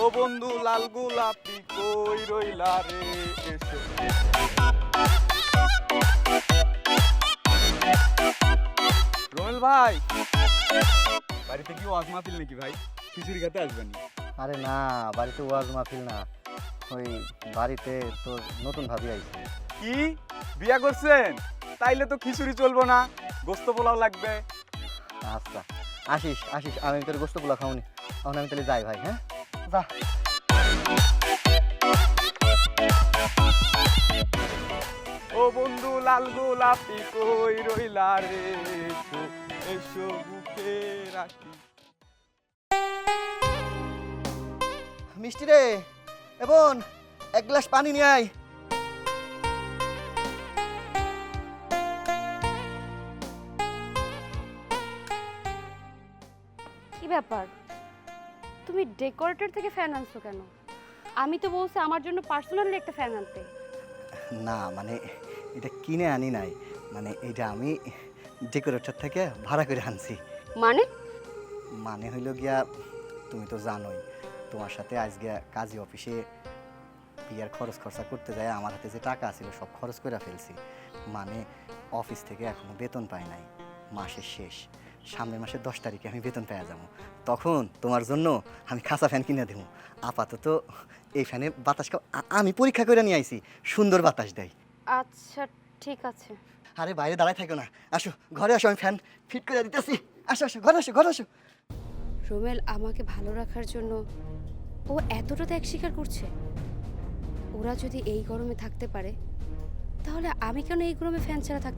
ও বন্ধু লাল গোলাপি কই রইলা রে এসো। রোমেল ভাই, বাড়িতে কি ওয়াজ মাহফিল নাকি ভাই? খিচুড়ি খেতে আসবেন? আরে না, বাড়িতে ওয়াজ মাহফিল না, ওই বাড়িতে তোর নতুন ভাবি আইছে। কি বিয়া করছেন? তাইলে তো খিচুড়ি চলবো না, গোস্ত পোলাও লাগবে। আচ্ছা আসিস আসিস, আমি তোর গোস্ত পোলা খাওনি, এখন আমি তাহলে যাই ভাই। হ্যাঁ যা। ও বন্ধু লাল গোলাপি কই রইলা রে এসো, এসো বুকে রাখি। মিষ্টি রে, এবং এক গ্লাস পানি নিয়ে আয়। কি ব্যাপার, তুমি ডেকোরেটর থেকে ফ্যান আনছো কেন? আমি তো বলছি আমার জন্য পার্সোনালি একটা ফ্যান আনতে। না মানে এটা কিনে আনি নাই, মানে এটা আমি ডেকোরেটর থেকে ভাড়া করে আনছি। মানে? মানে হইল গিয়া, তুমি তো জানোই তোমার সাথে আজকে কাজী অফিসে বিয়ার খরচ খরচা করতে যায়, আমার হাতে যে টাকা ছিল সব খরচ করে ফেলছি। মানে অফিস থেকে এখনো বেতন পাই নাই, মাসের শেষ, সামনের মাসের 10 তারিখে আমি বেতন পেয়ে যাবো। তখন তোমার জন্য আমি খাসা ফ্যান কিনে দেবো। আপাতত এই ফ্যানে বাতাস আমি পরীক্ষা করে নিয়ে আইছি, সুন্দর বাতাস দেয়। আচ্ছা ঠিক আছে। আরে বাইরে দাঁড়ায় থাকো না, আসো ঘরে আসো, আমি ফ্যান ফিট করে দিতেছি। আসো আসো ঘরে আসো, ঘরে আসো। রোমেল আমাকে ভালো রাখার জন্য ও এতটা ত্যাগ স্বীকার করছে। ওরা যদি এই গরমে থাকতে পারে, তাহলে আমি কেন এই গরমে ফ্যান ছাড়া থাকতে